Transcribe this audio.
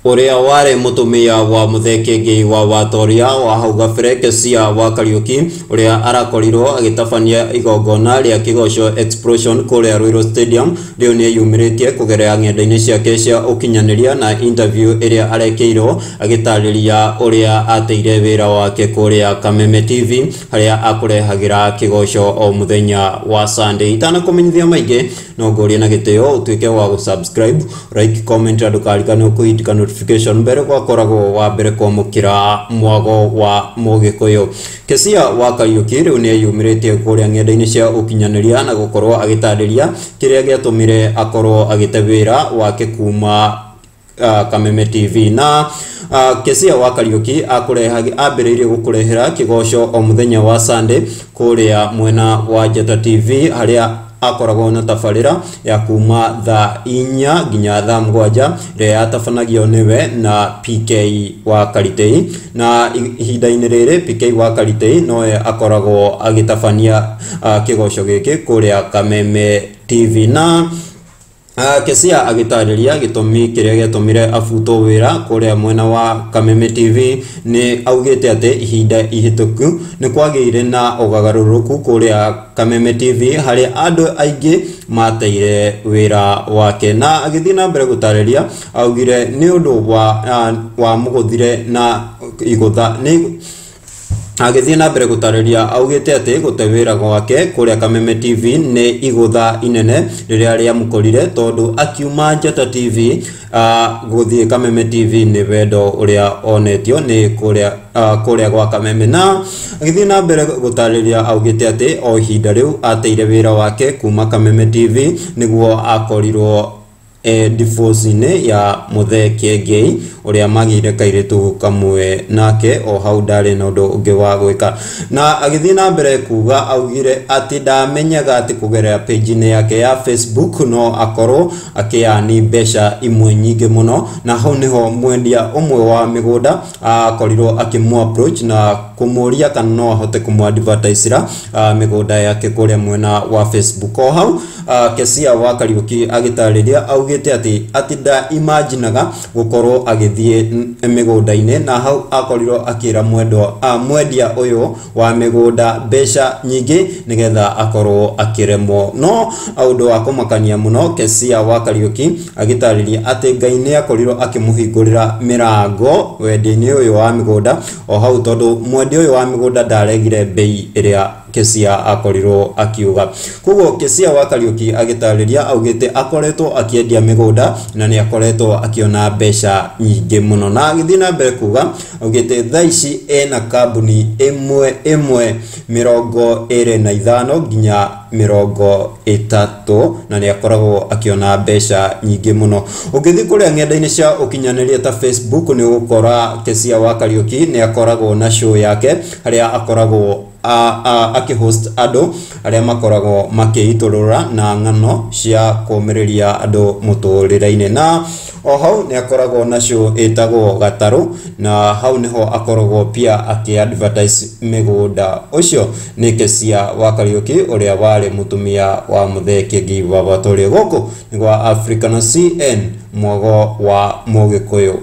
Uria wari mutumia wa Muthekenge wa Watoria wa hau gabere Kesia wa Kariuki uria arakorirwo agitabania igongona ria Kigosho Explosion kuria Ruiru Stadium riu ni yumiritie kugerea ng'enda-ini ciake cia ukinyaniria na interview iria arekeirwo agitariria uria ateire wira wake kuria Kameme TV haria akurehagira Kigosho o muthenya wa Sunday. Itana kumenyithia maingi no ngoria na gitio utuike wa subscribe, like, comment na ndukarikane kuitika notification mbere kwa koragwo wa mbere kwamukira mwago wa Mugikuyu. Kesia wa Kariuki riu ni yumiritie kuria ng'enda-ini cia ukinyaniria na gukorwo agitariria kiria giatumire akorwo agitewira wake kuma Kameme TV na Kesia wa Kariuki ambiriirie gukurehera Kigosho o muthenya wa Sunday kuria mwena wa Njata TV haria akoragwo na tabarira ya kuma thaa 4 nginya thaa 7 ria yatabanagio niwe na PK wa Karitei na ihinda-ini riri PK wa Karitei noe akoragwo agitabania Kigosho giki kuria Kameme TV na Kesia agitariria gitumi kiria giatumire afuto wira kuria mwena wa Kameme TV ni augite ati ihinda ihituku ni kwagiire na ogagaruruku kuria Kameme TV hari andu aingi mateire wira wake na agithina mbere gutariria augire ni undu wa muguthire na igutha ni agithii na mbere gutariria augite ati gutewira gwake kuria Kameme TV ni igutha inene riria ria mukorire tondu akiuma Njata TV guthii Kameme TV ni wendo uria onetio ni kuria gwa Kameme na agithii na mbere gutariria augite ati o ihinda riu ateire wira wake kuma Kameme TV niguo akorirwo divorce-ini ya Muthekenge uria magire kairitu kamwe nake o hau ndari na undu ungi wa gwika na agithii na mbere kuga augire ati ndamenyaga ati kugerera page-ini yake ya Facebook no akorwo akiani mbeca imwe nyingi muno na hau niho mwendia umwe wa migunda akorirwo akimu approach na kumuria kana no ahote kumu advertisera migunda yake kuria mwena wa Facebook o hau Kesia wa Kariuki agitariria augite ati da imaginaga gukorwo agithie migunda-ini na hau akorirwo akira mwendia uyu wa migunda mbeca nyingi nigetha akorwo akiremwo no aundu wa kumakania muno Kesia wa Kariuki agitariria ati Ngai ni akorirwo akimuhingurira mirango wendi-ini uyu wa migunda o hau tondu mwendia uyu wa migunda ndaregire bei iria Kesia akorirwo akiuga kugo Kesia wa Kariuki agitariria augite akoretwo akiendia migunda na ni akoretwo akiona mbeca nyingi muno na agithina mbere kuga augite thaici ena kambuni imwe 25 nginya 30 na ni akoragwo akiona mbeca nyingi muno. Ugithi kuria ng'enda-ini cia ukinyaniria ta Facebook ni gukora Kesia wa Kariuki ni akoragwo na show yake haria akoragwo akihost andu aria makoragwo makiiturura na ng'ano cia kumiriria andu muturire-ini na o hau ni akoragwo na show etagwo Gataru na hau niho akoragwo pia aki-advertise migunda ucio ni Kesia wa Kariuki uria wari mutumia wa Muthekenge wa Watoria guku ni gwa African CN mwago wa Mugikuyu.